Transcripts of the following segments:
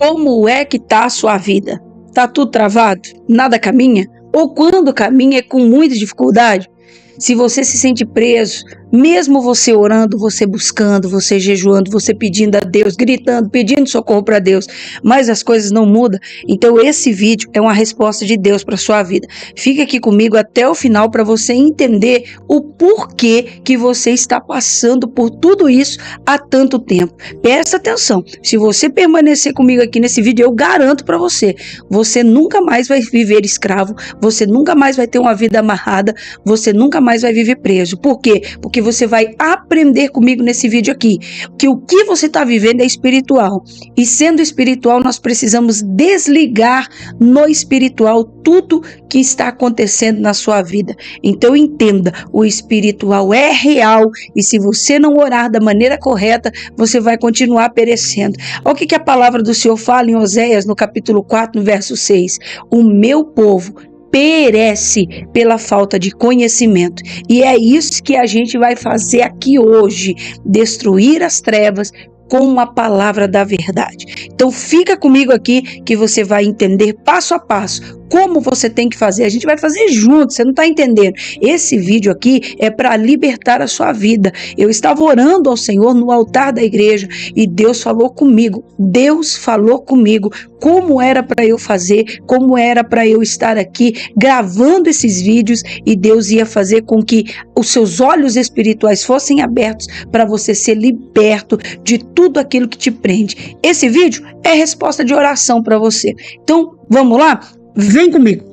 Como é que tá a sua vida? Tá tudo travado? Nada caminha? Ou quando caminha é com muita dificuldade? Se você se sente preso, mesmo você orando, você buscando, você jejuando, você pedindo a Deus, gritando, pedindo socorro para Deus, mas as coisas não mudam, então esse vídeo é uma resposta de Deus para sua vida. Fique aqui comigo até o final para você entender o porquê que você está passando por tudo isso há tanto tempo. Presta atenção, se você permanecer comigo aqui nesse vídeo, eu garanto para você, você nunca mais vai viver escravo, você nunca mais vai ter uma vida amarrada, você nunca mais vai viver preso. Por quê? Porque você vai aprender comigo nesse vídeo aqui, que o que você está vivendo é espiritual. E sendo espiritual, nós precisamos desligar no espiritual tudo que está acontecendo na sua vida. Então entenda, o espiritual é real e se você não orar da maneira correta, você vai continuar perecendo. Olha o que a palavra do Senhor fala em Oséias, no capítulo 4, no verso 6. O meu povo perece pela falta de conhecimento. E é isso que a gente vai fazer aqui hoje, destruir as trevas com a palavra da verdade. Então fica comigo aqui que você vai entender passo a passo como você tem que fazer. A gente vai fazer junto, você não está entendendo. Esse vídeo aqui é para libertar a sua vida. Eu estava orando ao Senhor no altar da igreja e Deus falou comigo. Deus falou comigo como era para eu fazer, como era para eu estar aqui gravando esses vídeos e Deus ia fazer com que os seus olhos espirituais fossem abertos para você ser liberto de tudo aquilo que te prende. Esse vídeo é resposta de oração para você. Então, vamos lá? Vem comigo.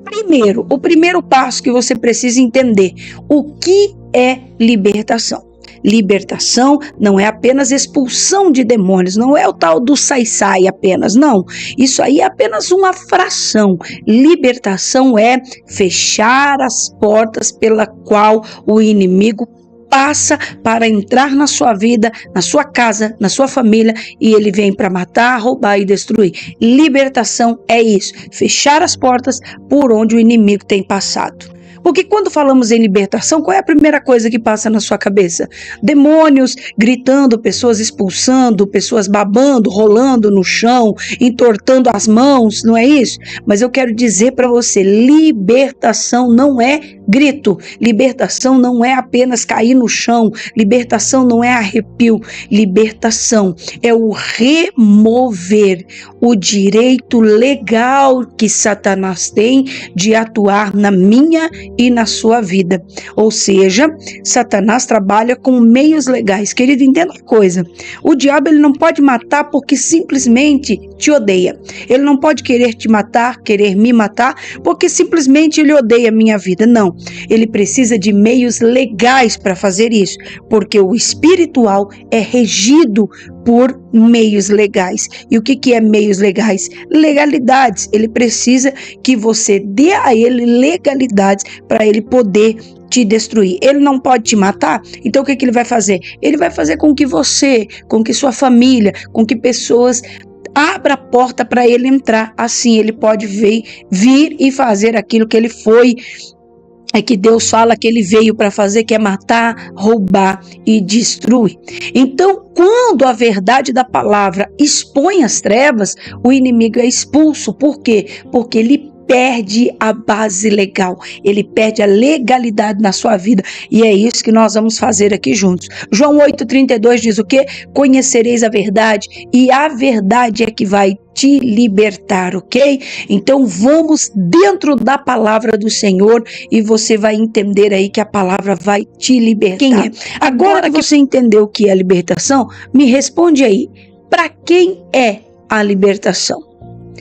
Primeiro, o primeiro passo que você precisa entender, o que é libertação? Libertação não é apenas expulsão de demônios, não é o tal do sai-sai apenas, não. Isso aí é apenas uma fração. Libertação é fechar as portas pela qual o inimigo passa para entrar na sua vida, na sua casa, na sua família, e ele vem para matar, roubar e destruir. Libertação é isso, fechar as portas por onde o inimigo tem passado. Porque quando falamos em libertação, qual é a primeira coisa que passa na sua cabeça? Demônios gritando, pessoas expulsando, pessoas babando, rolando no chão, entortando as mãos, não é isso? Mas eu quero dizer para você, libertação não é grito, libertação não é apenas cair no chão, libertação não é arrepio, libertação é o remover o direito legal que Satanás tem de atuar na minha e na sua vida. Ou seja, Satanás trabalha com meios legais. Querido, entenda uma coisa. O diabo ele não pode matar porque simplesmente te odeia. Ele não pode querer te matar, querer me matar, porque simplesmente ele odeia a minha vida. Não. Ele precisa de meios legais para fazer isso, porque o espiritual é regido por meios legais. E o que é meios legais? Legalidades. Ele precisa que você dê a ele legalidades para ele poder te destruir. Ele não pode te matar, então o que ele vai fazer? Ele vai fazer com que você, com que sua família, com que pessoas abra a porta para ele entrar. Assim ele pode vir e fazer aquilo que ele foi, que Deus fala que ele veio para fazer, que é matar, roubar e destruir. Então, quando a verdade da palavra expõe as trevas, o inimigo é expulso. Por quê? Porque ele perde a base legal, ele perde a legalidade na sua vida, e é isso que nós vamos fazer aqui juntos. João 8,32 diz o quê? Conhecereis a verdade, e a verdade é que vai te libertar, ok? Então vamos dentro da palavra do Senhor e você vai entender aí que a palavra vai te libertar. Quem é? Agora que você entendeu o que é libertação, me responde aí, para quem é a libertação?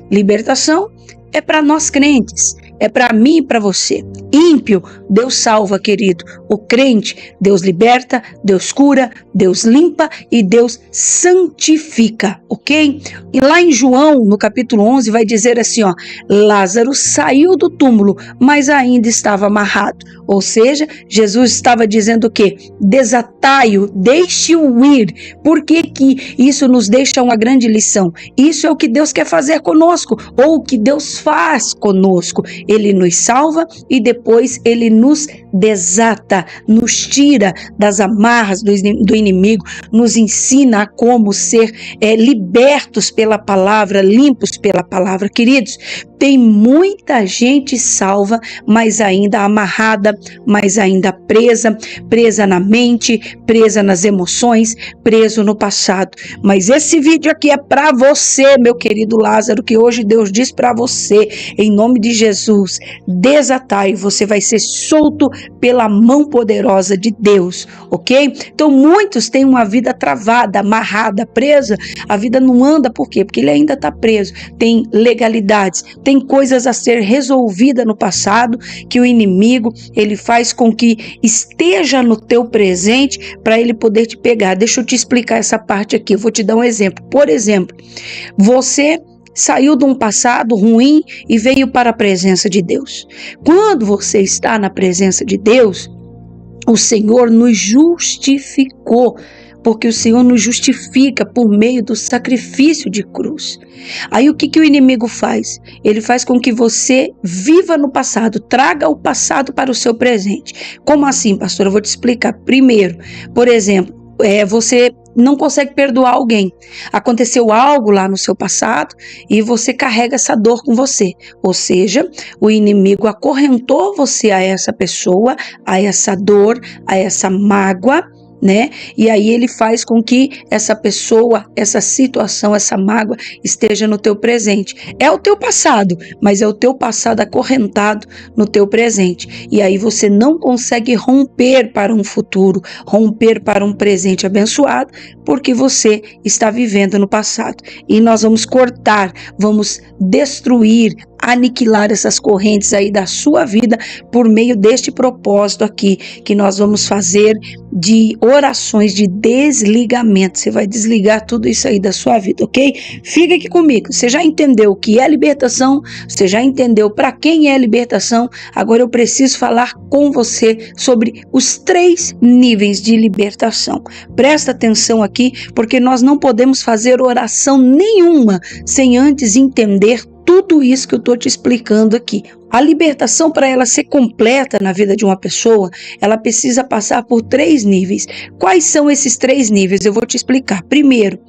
Libertação é para nós crentes, é para mim e para você. Ímpio, Deus salva, querido. O crente, Deus liberta, Deus cura, Deus limpa e Deus santifica, ok? E lá em João, no capítulo 11, vai dizer assim, ó, Lázaro saiu do túmulo, mas ainda estava amarrado. Ou seja, Jesus estava dizendo o quê? Desatai-o, deixe-o ir. Por que que isso nos deixa uma grande lição? Isso é o que Deus quer fazer conosco, ou o que Deus faz conosco. ele nos salva e depois ele nos desata, nos tira das amarras do inimigo, nos ensina a como ser libertos pela palavra, limpos pela palavra. Queridos, tem muita gente salva, mas ainda amarrada, mas ainda presa na mente, presa nas emoções, preso no passado. Mas esse vídeo aqui é para você, meu querido Lázaro, que hoje Deus diz para você, em nome de Jesus, desatai, você vai ser solto pela mão poderosa de Deus, ok? Então muitos têm uma vida travada, amarrada, presa, a vida não anda, por quê? Porque ele ainda está preso, tem legalidades, tem coisas a ser resolvidas no passado, que o inimigo, ele faz com que esteja no teu presente para ele poder te pegar. Deixa eu te explicar essa parte aqui, eu vou te dar um exemplo. Por exemplo, você saiu de um passado ruim e veio para a presença de Deus. Quando você está na presença de Deus, o Senhor nos justificou, porque o Senhor nos justifica por meio do sacrifício de cruz. Aí o que o inimigo faz? Ele faz com que você viva no passado, traga o passado para o seu presente. Como assim, pastor? Eu vou te explicar. Primeiro, por exemplo, você não consegue perdoar alguém. Aconteceu algo lá no seu passado e você carrega essa dor com você. Ou seja, o inimigo acorrentou você a essa pessoa, a essa dor, a essa mágoa, né? E aí ele faz com que essa pessoa, essa situação, essa mágoa esteja no teu presente. É o teu passado, mas é o teu passado acorrentado no teu presente. E aí você não consegue romper para um futuro, romper para um presente abençoado, porque você está vivendo no passado. E nós vamos cortar, vamos destruir, aniquilar essas correntes aí da sua vida por meio deste propósito aqui, que nós vamos fazer de orações de desligamento. Você vai desligar tudo isso aí da sua vida, ok? Fica aqui comigo. Você já entendeu o que é libertação? Você já entendeu para quem é libertação? Agora eu preciso falar com você sobre os 3 níveis de libertação. Presta atenção aqui, porque nós não podemos fazer oração nenhuma sem antes entender tudo isso que eu estou te explicando aqui. A libertação, para ela ser completa na vida de uma pessoa, ela precisa passar por 3 níveis. Quais são esses 3 níveis? Eu vou te explicar. Primeiro,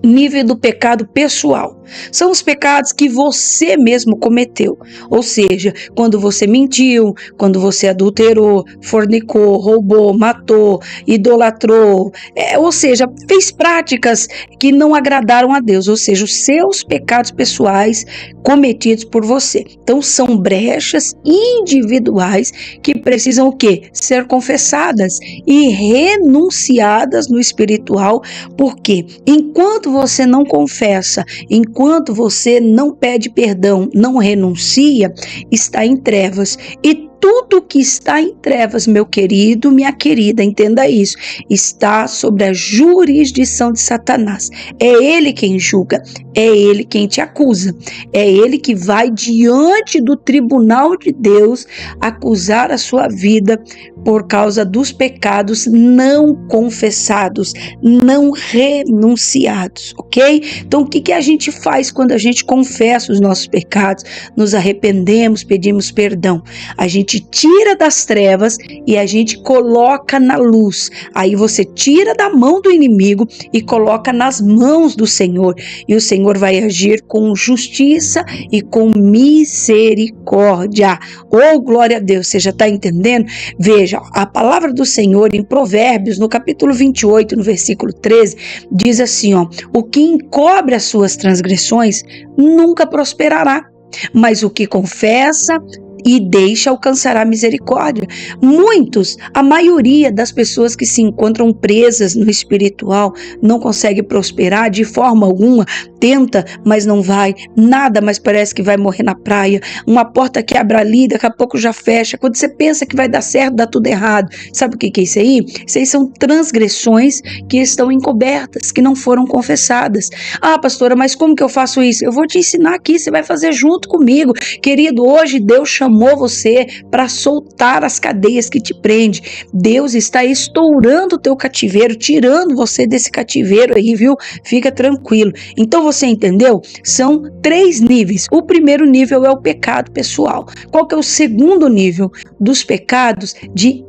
nível do pecado pessoal. São os pecados que você mesmo cometeu. Ou seja, quando você mentiu, quando você adulterou, fornicou, roubou, matou, idolatrou, ou seja, fez práticas que não agradaram a Deus. Ou seja, os seus pecados pessoais cometidos por você. Então são brechas individuais que precisam o quê? Ser confessadas e renunciadas no espiritual. Porque enquanto você não confessa, enquanto você não pede perdão, não renuncia, está em trevas. E tudo que está em trevas, meu querido, minha querida, entenda isso, está sob a jurisdição de Satanás. É ele quem julga, é ele quem te acusa, é ele que vai diante do tribunal de Deus acusar a sua vida por causa dos pecados não confessados, não renunciados, ok? Então o que a gente faz quando a gente confessa os nossos pecados, nos arrependemos, pedimos perdão? A gente tira das trevas e a gente coloca na luz. Aí você tira da mão do inimigo e coloca nas mãos do Senhor. E o Senhor vai agir com justiça e com misericórdia. Oh, glória a Deus, você já está entendendo? Veja, a palavra do Senhor em Provérbios, no capítulo 28, no versículo 13, diz assim, ó: o que encobre as suas transgressões nunca prosperará, mas o que confessa e deixa alcançará misericórdia. Muitos, a maioria das pessoas que se encontram presas no espiritual não consegue prosperar de forma alguma, tenta, mas não vai, nada, mas parece que vai morrer na praia, uma porta que abre ali, daqui a pouco já fecha, quando você pensa que vai dar certo, dá tudo errado. Sabe o que é isso aí? Isso aí são transgressões que estão encobertas, que não foram confessadas. Ah, pastora, mas como que eu faço isso? Eu vou te ensinar aqui, você vai fazer junto comigo. Querido, hoje Deus chama chamou você para soltar as cadeias que te prendem. Deus está estourando o teu cativeiro, tirando você desse cativeiro aí, viu? Fica tranquilo. Então você entendeu? São 3 níveis. O primeiro nível é o pecado pessoal. Qual que é o segundo nível? Dos pecados de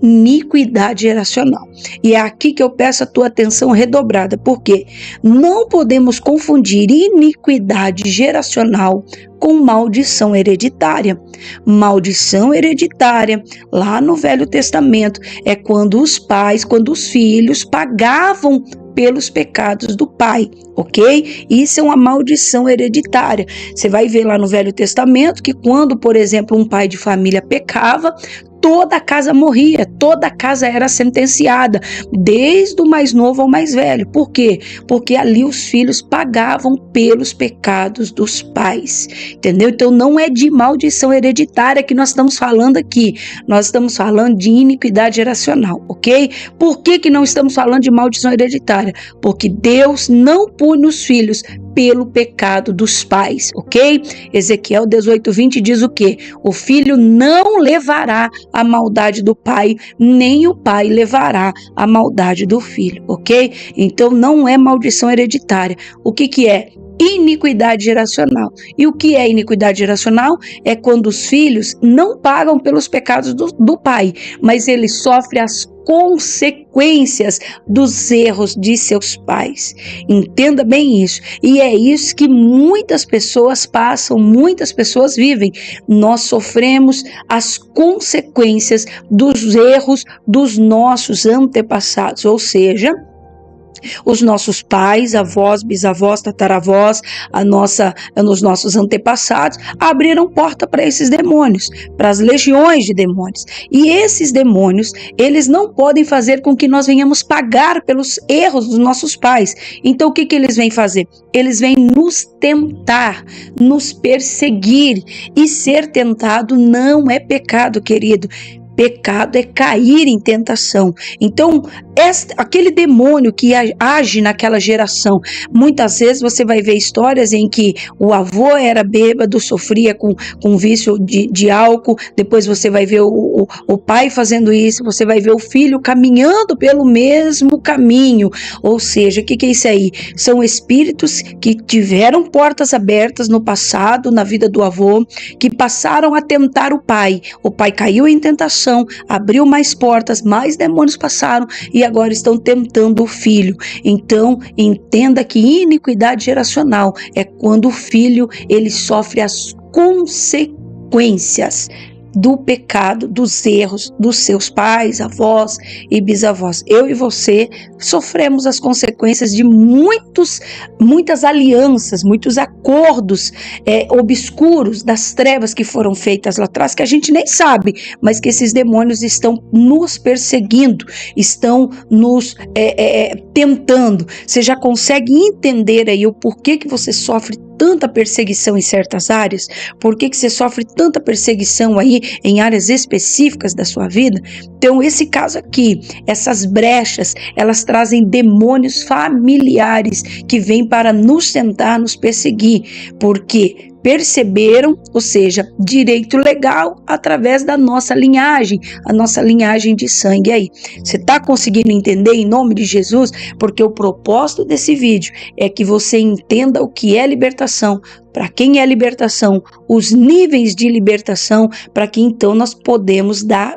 iniquidade geracional. E é aqui que eu peço a tua atenção redobrada, porque não podemos confundir iniquidade geracional com maldição hereditária. Maldição hereditária, lá no Velho Testamento, é quando os filhos pagavam pelos pecados do pai, ok? Isso é uma maldição hereditária. Você vai ver lá no Velho Testamento que quando, por exemplo, um pai de família pecava, toda a casa morria, toda a casa era sentenciada, desde o mais novo ao mais velho. Por quê? Porque ali os filhos pagavam pelos pecados dos pais, entendeu? Então não é de maldição hereditária que nós estamos falando aqui, nós estamos falando de iniquidade geracional, ok? Por que não estamos falando de maldição hereditária? Porque Deus não pune os filhos pelo pecado dos pais, ok? Ezequiel 18:20 diz o quê? O filho não levará a maldade do pai, nem o pai levará a maldade do filho, ok? Então não é maldição hereditária. O que é? Iniquidade geracional. E o que é iniquidade geracional? É quando os filhos não pagam pelos pecados do pai, mas ele sofre as consequências dos erros de seus pais. Entenda bem isso. E é isso que muitas pessoas passam, muitas pessoas vivem. Nós sofremos as consequências dos erros dos nossos antepassados, ou seja, os nossos pais, avós, bisavós, tataravós, os nossos antepassados abriram porta para esses demônios, para as legiões de demônios. E esses demônios, eles não podem fazer com que nós venhamos pagar pelos erros dos nossos pais. Então o que eles vêm fazer? Eles vêm nos tentar, nos perseguir. E ser tentado não é pecado, querido. Pecado é cair em tentação. Então, aquele demônio que age naquela geração, muitas vezes você vai ver histórias em que o avô era bêbado, sofria com vício de álcool, depois você vai ver o pai fazendo isso, você vai ver o filho caminhando pelo mesmo caminho. Ou seja, o que é isso aí? São espíritos que tiveram portas abertas no passado, na vida do avô, que passaram a tentar o pai. O pai caiu em tentação, abriu mais portas, mais demônios passaram e agora estão tentando o filho. Então, entenda que iniquidade geracional é quando o filho ele sofre as consequências do pecado, dos erros dos seus pais, avós e bisavós. Eu e você sofremos as consequências de muitas alianças, muitos acordos obscuros das trevas que foram feitas lá atrás, que a gente nem sabe, mas que esses demônios estão nos perseguindo, estão nos tentando. Você já consegue entender aí o porquê que você sofre tanta perseguição em certas áreas? Por que você sofre tanta perseguição aí em áreas específicas da sua vida? Então, esse caso aqui, essas brechas, elas trazem demônios familiares que vêm para nos tentar, nos perseguir, porque perceberam, ou seja, direito legal através da nossa linhagem, a nossa linhagem de sangue aí. Você está conseguindo entender em nome de Jesus? Porque o propósito desse vídeo é que você entenda o que é libertação, para quem é libertação, os níveis de libertação, para que então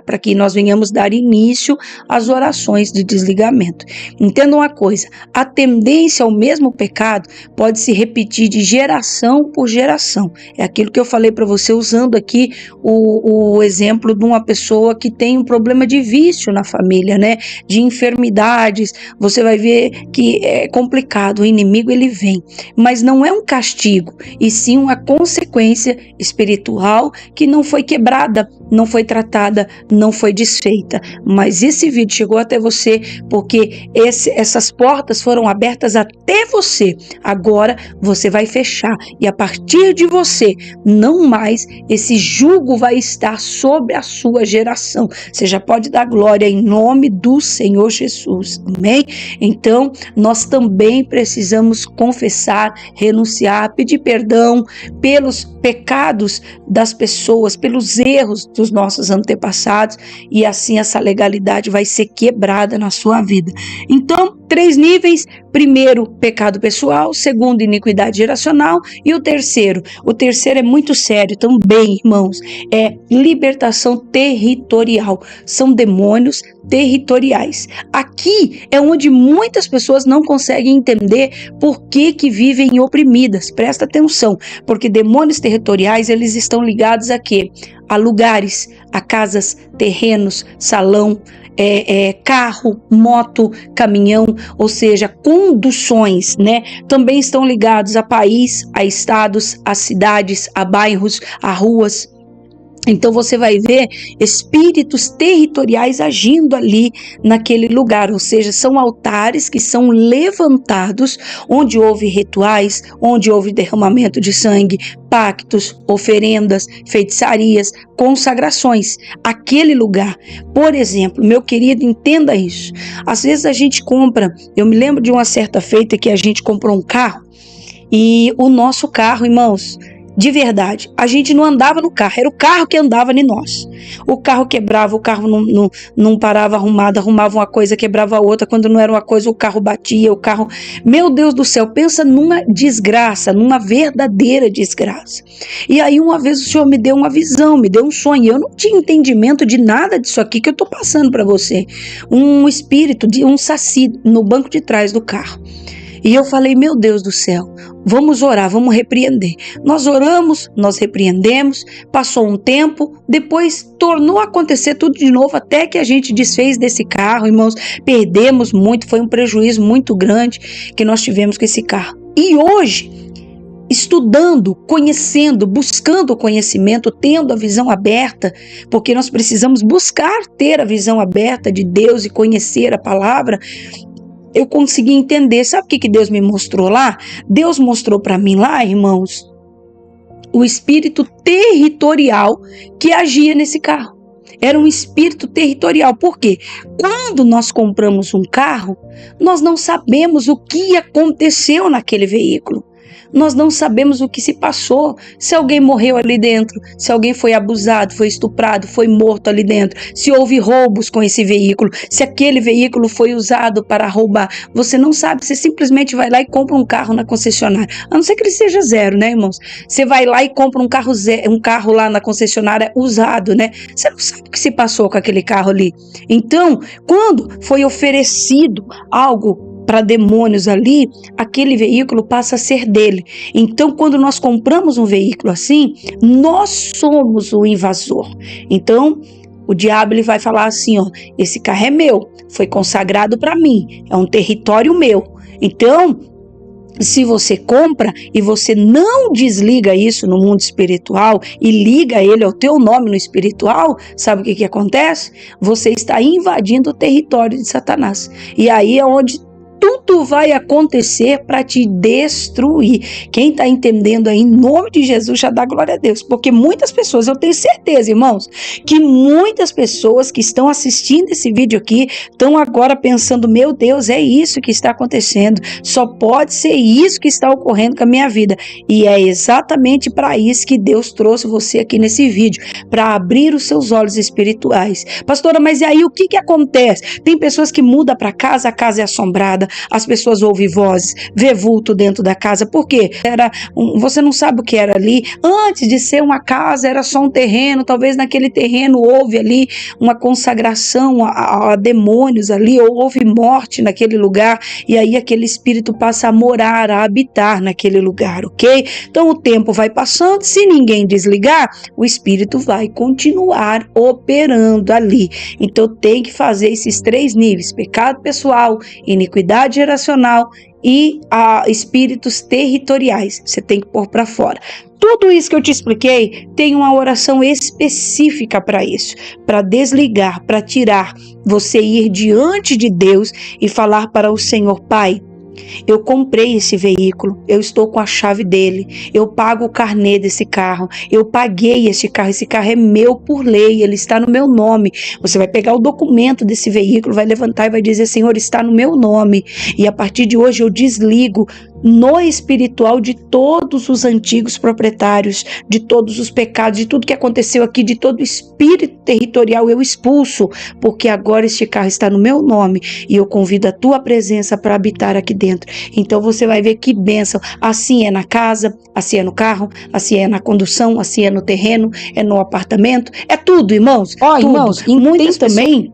para que nós venhamos dar início às orações de desligamento. Entenda uma coisa, a tendência ao mesmo pecado pode se repetir de geração por geração. É aquilo que eu falei para você usando aqui o exemplo de uma pessoa que tem um problema de vício na família, né? De enfermidades. Você vai ver que é complicado, o inimigo ele vem, mas não é um castigo, e sim uma consequência espiritual que não foi quebrada, não foi tratada, não foi desfeita. Mas esse vídeo chegou até você porque essas portas foram abertas até você. Agora você vai fechar e a partir de você, não mais esse jugo vai estar sobre a sua geração. Você já pode dar glória em nome do Senhor Jesus. Amém? Então, nós também precisamos confessar, renunciar, pedir perdão perdão pelos pecados das pessoas, pelos erros dos nossos antepassados, e assim essa legalidade vai ser quebrada na sua vida. Então, 3 níveis: primeiro, pecado pessoal; segundo, iniquidade geracional; e o terceiro é muito sério também, irmãos, é libertação territorial. São demônios territoriais. Aqui é onde muitas pessoas não conseguem entender por que vivem oprimidas. Presta atenção, porque demônios territoriais, eles estão ligados a quê? A lugares, a casas, terrenos, salão, carro, moto, caminhão, ou seja, conduções, né? Também estão ligados a país, a estados, a cidades, a bairros, a ruas. Então você vai ver espíritos territoriais agindo ali naquele lugar, ou seja, são altares que são levantados onde houve rituais, onde houve derramamento de sangue, pactos, oferendas, feitiçarias, consagrações. Aquele lugar, por exemplo, meu querido, entenda isso. Às vezes a gente compra, eu me lembro de uma certa feita que a gente comprou um carro, e o nosso carro, irmãos, de verdade, a gente não andava no carro, era o carro que andava em nós. O carro quebrava, o carro não parava arrumado, arrumava uma coisa, quebrava outra, quando não era uma coisa o carro batia, meu Deus do céu, pensa numa desgraça, numa verdadeira desgraça. E aí uma vez o Senhor me deu uma visão, me deu um sonho, eu não tinha entendimento de nada disso aqui que eu estou passando para você. Um espírito de um saci no banco de trás do carro. E eu falei, meu Deus do céu, vamos orar, vamos repreender. Nós oramos, nós repreendemos, passou um tempo, depois tornou a acontecer tudo de novo, até que a gente desfez desse carro, irmãos, perdemos muito, foi um prejuízo muito grande que nós tivemos com esse carro. E hoje, estudando, conhecendo, buscando o conhecimento, tendo a visão aberta, porque nós precisamos buscar ter a visão aberta de Deus e conhecer a palavra, eu consegui entender. Sabe o que Deus me mostrou lá? Deus mostrou para mim lá, irmãos, o espírito territorial que agia nesse carro. Era um espírito territorial. Por quê? Quando nós compramos um carro, nós não sabemos o que aconteceu naquele veículo. Nós não sabemos o que se passou, se alguém morreu ali dentro, se alguém foi abusado, foi estuprado, foi morto ali dentro, se houve roubos com esse veículo, se aquele veículo foi usado para roubar. Você não sabe, você simplesmente vai lá e compra um carro na concessionária, a não ser que ele seja zero, né, irmãos? Você vai lá e compra um carro lá na concessionária usado, né? Você não sabe o que se passou com aquele carro ali. Então, quando foi oferecido algo para demônios ali, aquele veículo passa a ser dele. Então, quando nós compramos um veículo assim, nós somos o invasor. Então, o diabo ele vai falar assim, ó, esse carro é meu, foi consagrado para mim, é um território meu. Então, se você compra e você não desliga isso no mundo espiritual e liga ele ao teu nome no espiritual, sabe o que acontece? Você está invadindo o território de Satanás. E aí é onde tudo vai acontecer para te destruir. Quem está entendendo aí, em nome de Jesus, já dá glória a Deus. Porque muitas pessoas, eu tenho certeza, irmãos, que muitas pessoas que estão assistindo esse vídeo aqui, estão agora pensando, meu Deus, é isso que está acontecendo. Só pode ser isso que está ocorrendo com a minha vida. E é exatamente para isso que Deus trouxe você aqui nesse vídeo, para abrir os seus olhos espirituais. Pastora, mas e aí o que acontece? Tem pessoas que mudam para casa, a casa é assombrada, as pessoas ouvem vozes, vê vulto dentro da casa. Por quê? Você não sabe o que era ali. Antes de ser uma casa, era só um terreno. Talvez naquele terreno houve ali uma consagração a demônios ali, ou houve morte naquele lugar, e aí aquele espírito passa a morar, a habitar naquele lugar, ok? Então o tempo vai passando, se ninguém desligar, o espírito vai continuar operando ali. Então tem que fazer esses 3 níveis: pecado pessoal, iniquidade geracional e espíritos territoriais. Você tem que pôr para fora. Tudo isso que eu te expliquei tem uma oração específica para isso, para desligar, para tirar, você ir diante de Deus e falar para o Senhor: Pai, eu comprei esse veículo, eu estou com a chave dele, eu pago o carnê desse carro, eu paguei esse carro é meu por lei, ele está no meu nome. Você vai pegar o documento desse veículo, vai levantar e vai dizer: Senhor, está no meu nome, e a partir de hoje eu desligo no espiritual de todos os antigos proprietários, de todos os pecados, de tudo que aconteceu aqui, de todo o espírito territorial eu expulso, porque agora este carro está no meu nome e eu convido a tua presença para habitar aqui dentro. Então você vai ver que bênção. Assim é na casa, assim é no carro, assim é na condução, assim é no terreno, é no apartamento, é tudo, irmãos. Irmãos, e muitas também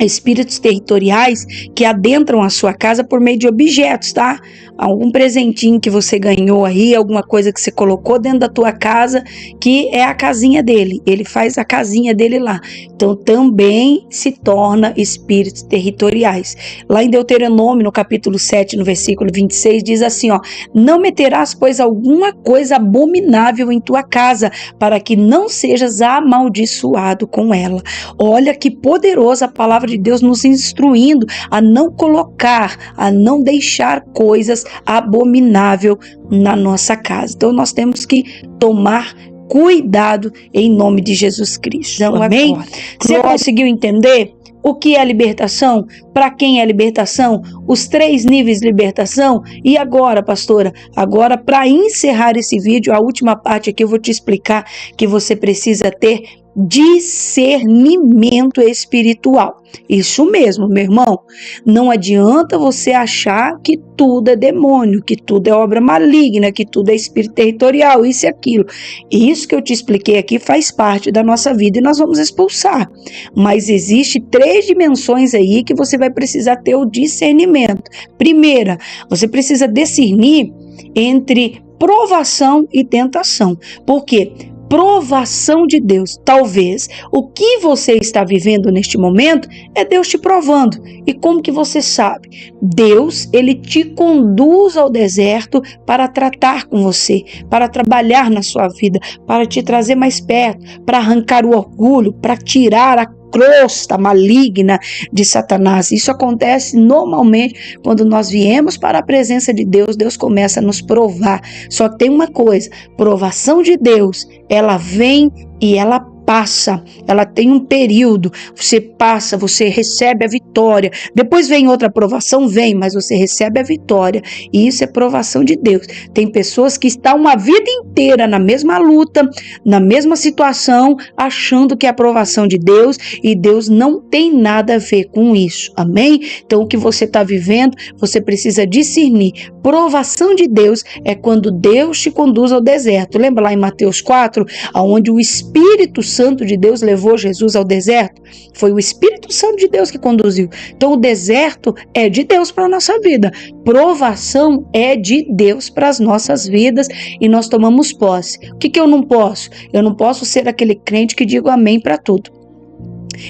espíritos territoriais que adentram a sua casa por meio de objetos, tá? Algum presentinho que você ganhou aí, alguma coisa que você colocou dentro da tua casa, que é a casinha dele. Ele faz a casinha dele lá. Então também se torna espíritos territoriais. Lá em Deuteronômio, no capítulo 7, no versículo 26, diz assim, ó: não meterás, pois, alguma coisa abominável em tua casa, para que não sejas amaldiçoado com ela. Olha que poderosa a palavra de Deus nos instruindo a não colocar, a não deixar coisas abomináveis na nossa casa. Então nós temos que tomar cuidado em nome de Jesus Cristo. Então, amém? Você conseguiu entender o que é libertação? Para quem é libertação? Os 3 níveis de libertação? E agora, pastora? Agora, para encerrar esse vídeo, a última parte aqui eu vou te explicar que você precisa ter discernimento espiritual. Isso mesmo, meu irmão. Não adianta você achar que tudo é demônio, que tudo é obra maligna, que tudo é espírito territorial, isso e aquilo. Isso que eu te expliquei aqui faz parte da nossa vida e nós vamos expulsar. Mas existe 3 dimensões aí que você vai precisar ter o discernimento. Primeira, você precisa discernir entre provação e tentação. Por quê? Provação de Deus. Talvez o que você está vivendo neste momento é Deus te provando. E como que você sabe? Deus, ele te conduz ao deserto para tratar com você, para trabalhar na sua vida, para te trazer mais perto, para arrancar o orgulho, para tirar a crosta maligna de Satanás. Isso acontece normalmente quando nós viemos para a presença de Deus. Deus começa a nos provar. Só que tem uma coisa: provação de Deus, ela vem e ela passa, ela tem um período, você passa, você recebe a vitória, depois vem outra provação, mas você recebe a vitória, e isso é provação de Deus. Tem pessoas que estão uma vida inteira na mesma luta, na mesma situação, achando que é a provação de Deus, e Deus não tem nada a ver com isso, amém? Então o que você está vivendo, você precisa discernir. Provação de Deus é quando Deus te conduz ao deserto. Lembra lá em Mateus 4, onde o Espírito Santo de Deus levou Jesus ao deserto? Foi o Espírito Santo de Deus que conduziu. Então o deserto é de Deus para a nossa vida. Provação é de Deus para as nossas vidas e nós tomamos posse. O que eu não posso? Eu não posso ser aquele crente que digo amém para tudo.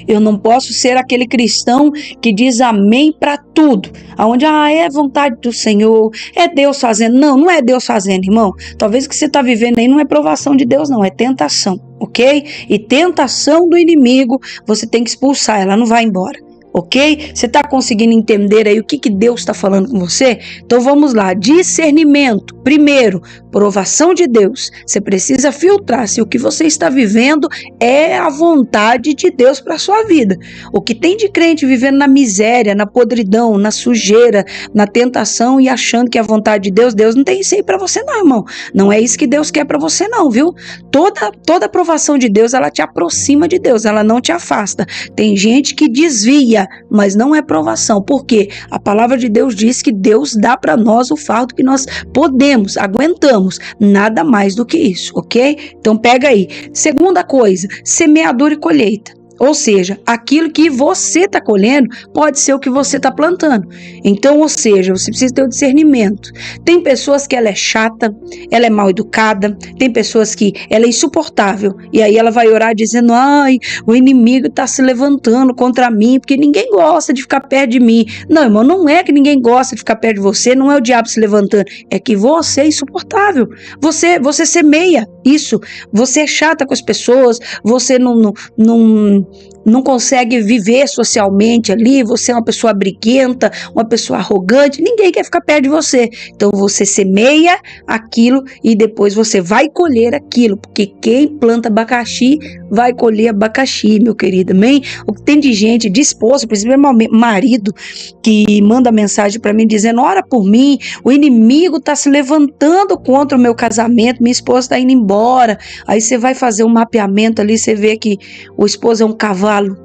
Eu não posso ser aquele cristão que diz amém para tudo, aonde é vontade do Senhor, é Deus fazendo. Não, não é Deus fazendo, irmão. Talvez o que você está vivendo aí não é provação de Deus, não, é tentação, ok? E tentação do inimigo, você tem que expulsar, ela não vai embora. Ok? Você está conseguindo entender aí o que Deus está falando com você? Então vamos lá, discernimento. Primeiro, provação de Deus. Você precisa filtrar se o que você está vivendo é a vontade de Deus para a sua vida. O que tem de crente vivendo na miséria, na podridão, na sujeira, na tentação e achando que é a vontade de Deus, Deus não tem isso aí para você não, irmão. Não é isso que Deus quer para você não, viu? Toda aprovação de Deus, ela te aproxima de Deus, ela não te afasta. Tem gente que desvia, mas não é provação. Por quê? A palavra de Deus diz que Deus dá para nós o fardo que nós podemos, aguentamos, nada mais do que isso, ok? Então pega aí. Segunda coisa, semeadura e colheita. Ou seja, aquilo que você está colhendo pode ser o que você está plantando. Então, ou seja, você precisa ter o discernimento. Tem pessoas que ela é chata, ela é mal educada, tem pessoas que ela é insuportável. E aí ela vai orar dizendo, o inimigo está se levantando contra mim, porque ninguém gosta de ficar perto de mim. Não, irmão, não é que ninguém gosta de ficar perto de você, não é o diabo se levantando, é que você é insuportável. Você semeia isso, você é chata com as pessoas, você não não consegue viver socialmente ali, você é uma pessoa briguenta, uma pessoa arrogante, ninguém quer ficar perto de você. Então você semeia aquilo e depois você vai colher aquilo, porque quem planta abacaxi vai colher abacaxi, meu querido, amém? O que tem de gente, de esposa, principalmente marido, que manda mensagem para mim dizendo, ora por mim, o inimigo está se levantando contra o meu casamento, minha esposa está indo embora. Aí você vai fazer um mapeamento ali, você vê que o esposo é um cavalo,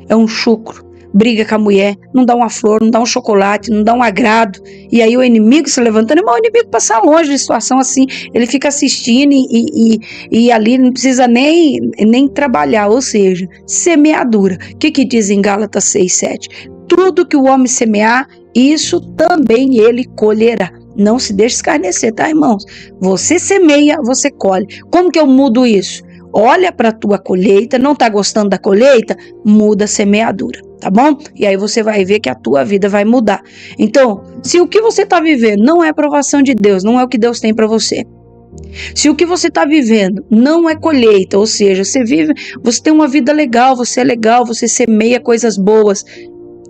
é um chucro, briga com a mulher, não dá uma flor, não dá um chocolate, não dá um agrado, e aí o inimigo se levantando, mas o inimigo passa longe de situação assim, ele fica assistindo e ali não precisa nem trabalhar, ou seja, semeadura. O que diz em Gálatas 6:7? Tudo que o homem semear, isso também ele colherá. Não se deixe escarnecer, tá, irmãos? Você semeia, você colhe. Como que eu mudo isso? Olha para a tua colheita, não está gostando da colheita? Muda a semeadura, tá bom? E aí você vai ver que a tua vida vai mudar. Então, se o que você está vivendo não é aprovação de Deus, não é o que Deus tem para você. Se o que você está vivendo não é colheita, ou seja, você tem uma vida legal, você semeia coisas boas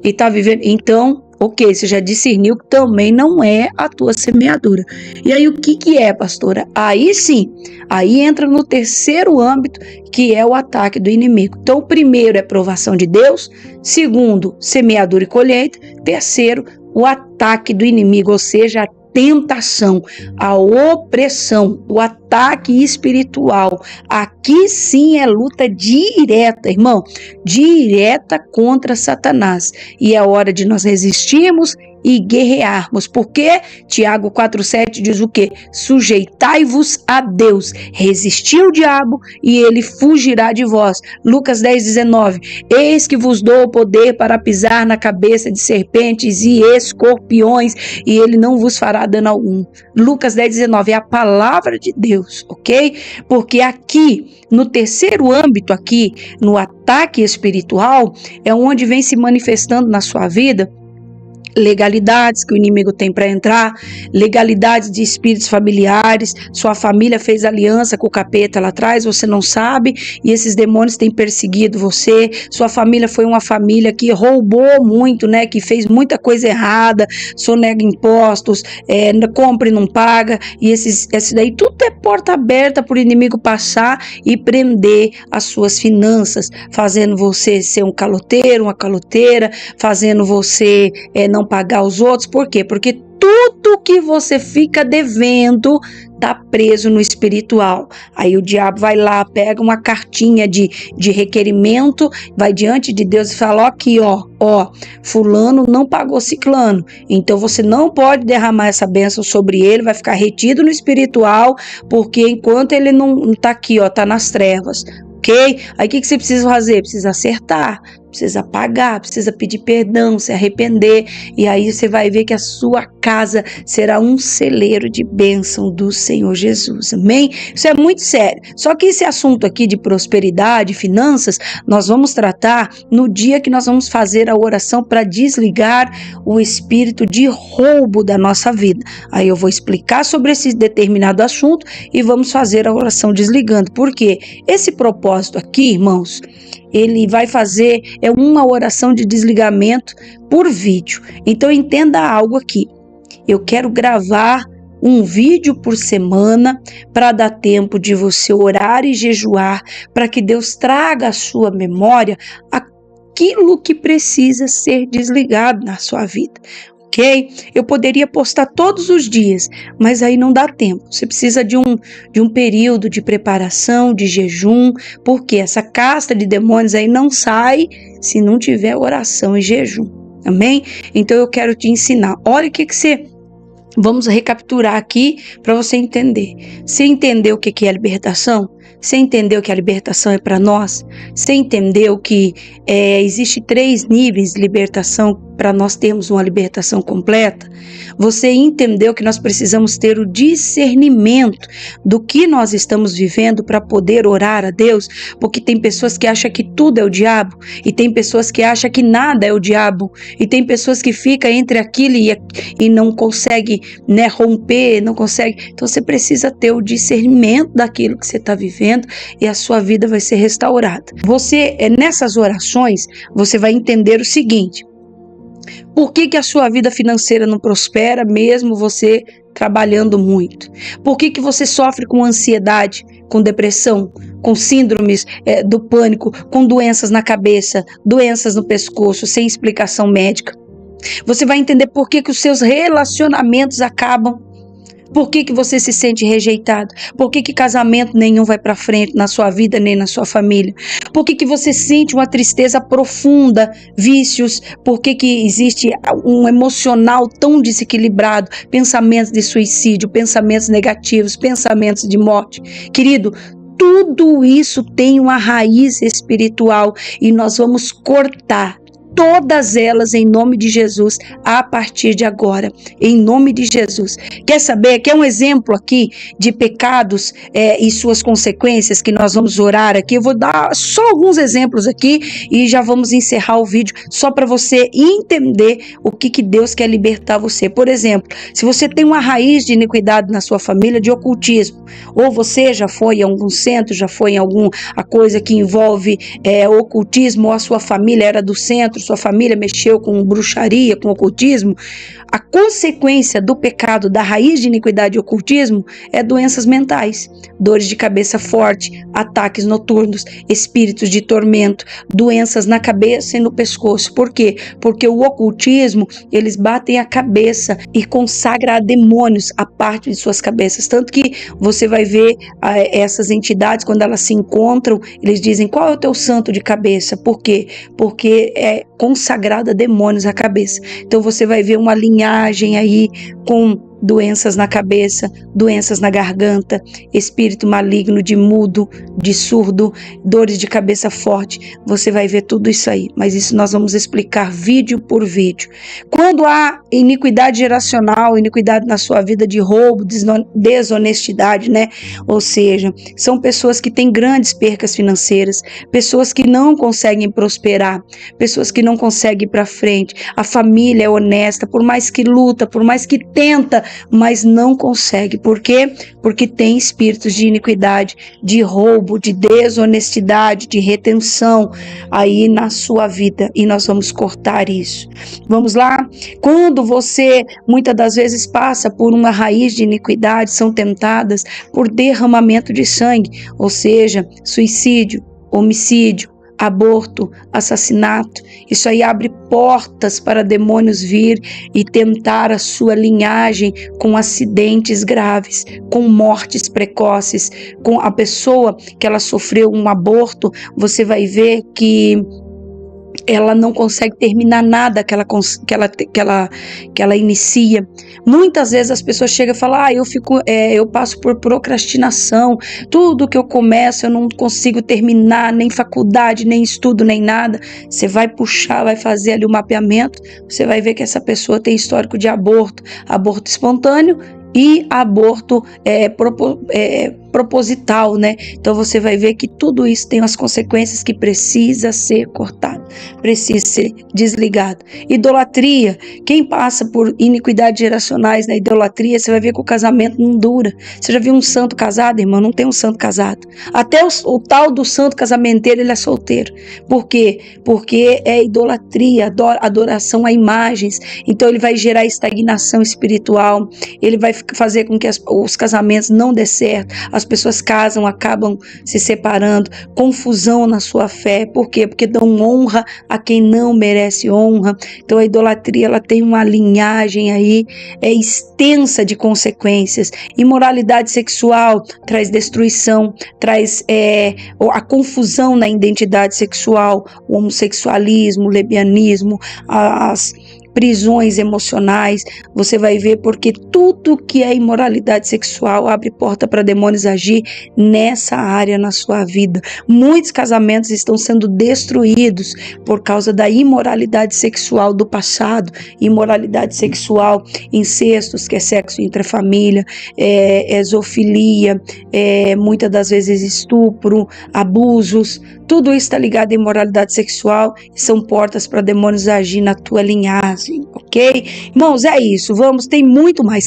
e está vivendo, então, ok, você já discerniu que também não é a tua semeadura. E aí o que é, pastora? Aí sim, aí entra no terceiro âmbito, que é o ataque do inimigo. Então, o primeiro é provação de Deus, segundo, semeadura e colheita, terceiro, o ataque do inimigo, ou seja, a tentação, a opressão, o ataque espiritual. Aqui sim é luta direta, irmão, direta contra Satanás. E é hora de nós resistirmos e guerrearmos. Porque Tiago 4,7 diz o quê? Sujeitai-vos a Deus, resistir o diabo e ele fugirá de vós. Lucas 10,19, eis que vos dou o poder para pisar na cabeça de serpentes e escorpiões e ele não vos fará dano algum. Lucas 10,19 é a palavra de Deus, ok? Porque aqui, no terceiro âmbito aqui, no ataque espiritual, é onde vem se manifestando na sua vida legalidades que o inimigo tem para entrar, legalidades de espíritos familiares, sua família fez aliança com o capeta lá atrás, você não sabe, e esses demônios têm perseguido você, sua família foi uma família que roubou muito, né, que fez muita coisa errada, sonega impostos, compra e não paga, e esse daí tudo é porta aberta para o inimigo passar e prender as suas finanças, fazendo você ser um caloteiro, uma caloteira, fazendo você não pagar os outros. Por quê? Porque tudo que você fica devendo tá preso no espiritual. Aí o diabo vai lá, pega uma cartinha de requerimento, vai diante de Deus e fala, ó, aqui, ó, fulano não pagou ciclano, então você não pode derramar essa bênção sobre ele, vai ficar retido no espiritual, porque enquanto ele não tá aqui, ó, tá nas trevas. Ok? Aí o que você precisa fazer? Precisa acertar, precisa pagar, precisa pedir perdão, se arrepender, e aí você vai ver que a sua casa será um celeiro de bênção do Senhor Jesus, amém? Isso é muito sério, só que esse assunto aqui de prosperidade, finanças, nós vamos tratar no dia que nós vamos fazer a oração para desligar o espírito de roubo da nossa vida. Aí eu vou explicar sobre esse determinado assunto e vamos fazer a oração desligando, porque esse propósito aqui, irmãos, ele vai fazer uma oração de desligamento por vídeo. Então entenda algo aqui. Eu quero gravar um vídeo por semana para dar tempo de você orar e jejuar, para que Deus traga à sua memória aquilo que precisa ser desligado na sua vida. Ok? Eu poderia postar todos os dias, mas aí não dá tempo. Você precisa de um período de preparação, de jejum, porque essa casta de demônios aí não sai se não tiver oração e jejum. Amém? Então eu quero te ensinar. Olha o que você... Vamos recapitular aqui para você entender. Você entendeu o que é libertação? Você entendeu que a libertação é para nós? Você entendeu que existe 3 níveis de libertação para nós termos uma libertação completa? Você entendeu que nós precisamos ter o discernimento do que nós estamos vivendo para poder orar a Deus? Porque tem pessoas que acham que tudo é o diabo, e tem pessoas que acham que nada é o diabo, e tem pessoas que ficam entre aquilo e não conseguem né, romper, não consegue. Então você precisa ter o discernimento daquilo que você está vivendo e a sua vida vai ser restaurada. Você, nessas orações, você vai entender o seguinte: por que a sua vida financeira não prospera mesmo você trabalhando muito? Por que você sofre com ansiedade, com depressão, com síndromes do pânico, com doenças na cabeça, doenças no pescoço, sem explicação médica? Você vai entender por que os seus relacionamentos acabam. Por que você se sente rejeitado? Por que casamento nenhum vai para frente na sua vida nem na sua família? Por que você sente uma tristeza profunda, vícios? Por que existe um emocional tão desequilibrado? Pensamentos de suicídio, pensamentos negativos, pensamentos de morte. Querido, tudo isso tem uma raiz espiritual e nós vamos cortar todas elas em nome de Jesus a partir de agora, em nome de Jesus. Quer saber? Quer um exemplo aqui de pecados e suas consequências que nós vamos orar aqui? Eu vou dar só alguns exemplos aqui e já vamos encerrar o vídeo só para você entender o que Deus quer libertar você. Por exemplo, se você tem uma raiz de iniquidade na sua família, de ocultismo, ou você já foi em algum centro, já foi em alguma coisa que envolve ocultismo, ou a sua família era do centro, sua família mexeu com bruxaria, com ocultismo, a consequência do pecado, da raiz de iniquidade e ocultismo é doenças mentais, dores de cabeça forte, ataques noturnos, espíritos de tormento, doenças na cabeça e no pescoço. Por quê? Porque o ocultismo, eles batem a cabeça e consagra a demônios a parte de suas cabeças, tanto que você vai ver essas entidades, quando elas se encontram, eles dizem: qual é o teu santo de cabeça? Por quê? Porque é consagrado a demônios a cabeça. Então você vai ver uma linhagem aí com doenças na cabeça, doenças na garganta, espírito maligno de mudo, de surdo, dores de cabeça forte. Você vai ver tudo isso aí, mas isso nós vamos explicar vídeo por vídeo. Quando há iniquidade geracional, iniquidade na sua vida de roubo, desonestidade, né? Ou seja, são pessoas que têm grandes percas financeiras, pessoas que não conseguem prosperar, pessoas que não conseguem ir para frente. A família é honesta, por mais que luta, por mais que tenta, mas não consegue. Por quê? Porque tem espíritos de iniquidade, de roubo, de desonestidade, de retenção aí na sua vida, e nós vamos cortar isso. Vamos lá? Quando você muitas das vezes passa por uma raiz de iniquidade, são tentadas por derramamento de sangue, ou seja, suicídio, homicídio, aborto, assassinato. Isso aí abre portas para demônios vir e tentar a sua linhagem com acidentes graves, com mortes precoces. Com a pessoa que ela sofreu um aborto, você vai ver que ela não consegue terminar nada que ela inicia. Muitas vezes as pessoas chegam e falam: eu passo por procrastinação, tudo que eu começo eu não consigo terminar, nem faculdade, nem estudo, nem nada. Você vai puxar, vai fazer ali o mapeamento, você vai ver que essa pessoa tem histórico de aborto espontâneo e aborto proposital, né? Então você vai ver que tudo isso tem as consequências que precisa ser cortado, precisa ser desligado. Idolatria, quem passa por iniquidades geracionais na idolatria, você vai ver que o casamento não dura. Você já viu um santo casado, irmão? Não tem um santo casado. Até o tal do santo casamenteiro, ele é solteiro. Por quê? Porque é idolatria, adoração a imagens. Então ele vai gerar estagnação espiritual, ele vai fazer com que os casamentos não dê certo, as pessoas casam, acabam se separando, confusão na sua fé. Por quê? Porque dão honra a quem não merece honra. Então a idolatria, ela tem uma linhagem aí extensa de consequências. Imoralidade sexual traz destruição, traz a confusão na identidade sexual, o homossexualismo, o lesbianismo, as prisões emocionais. Você vai ver, porque tudo que é imoralidade sexual abre porta para demônios agir nessa área na sua vida. Muitos casamentos estão sendo destruídos por causa da imoralidade sexual do passado, imoralidade sexual, incestos, que é sexo intrafamília, zoofilia, muitas das vezes estupro, abusos. Tudo isso está ligado à imoralidade sexual e são portas para demônios agir na tua linhagem. assim, ok? Irmãos, é isso, vamos, tem muito mais,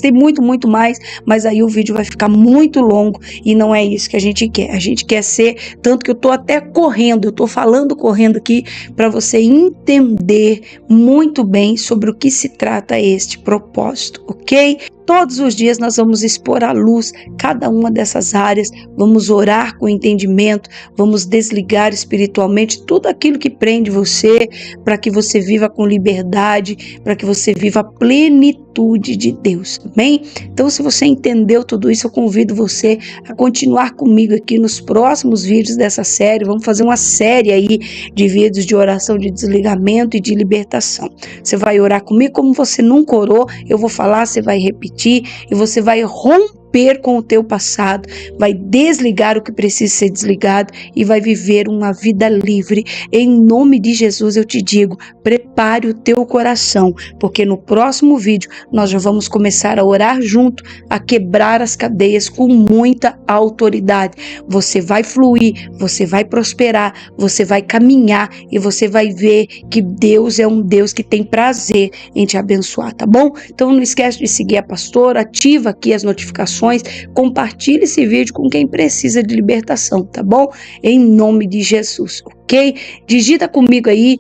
mas aí o vídeo vai ficar muito longo e não é isso que a gente quer ser, tanto que eu tô até correndo, eu tô falando correndo aqui para você entender muito bem sobre o que se trata este propósito, ok? Todos os dias nós vamos expor à luz cada uma dessas áreas, vamos orar com entendimento, vamos desligar espiritualmente tudo aquilo que prende você, para que você viva com liberdade, para que você viva a plenitude de Deus, amém? Então, se você entendeu tudo isso, eu convido você a continuar comigo aqui nos próximos vídeos dessa série. Vamos fazer uma série aí de vídeos de oração de desligamento e de libertação. Você vai orar comigo como você nunca orou, eu vou falar, você vai repetir e você vai romper com o teu passado, vai desligar o que precisa ser desligado e vai viver uma vida livre. Em nome de Jesus eu te digo, prepare o teu coração, porque no próximo vídeo nós já vamos começar a orar junto, a quebrar as cadeias com muita autoridade. Você vai fluir, você vai prosperar, você vai caminhar e você vai ver que Deus é um Deus que tem prazer em te abençoar, tá bom? Então não esquece de seguir a pastora, ativa aqui as notificações, compartilhe esse vídeo com quem precisa de libertação, tá bom? Em nome de Jesus, ok? Digita comigo aí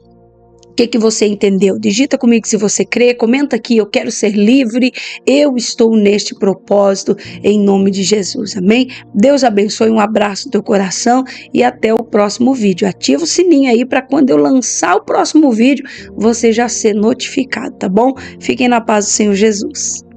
o que você entendeu. Digita comigo se você crê, comenta aqui, eu quero ser livre, eu estou neste propósito, em nome de Jesus, amém? Deus abençoe, um abraço no teu coração e até o próximo vídeo. Ativa o sininho aí para quando eu lançar o próximo vídeo, você já ser notificado, tá bom? Fiquem na paz do Senhor Jesus.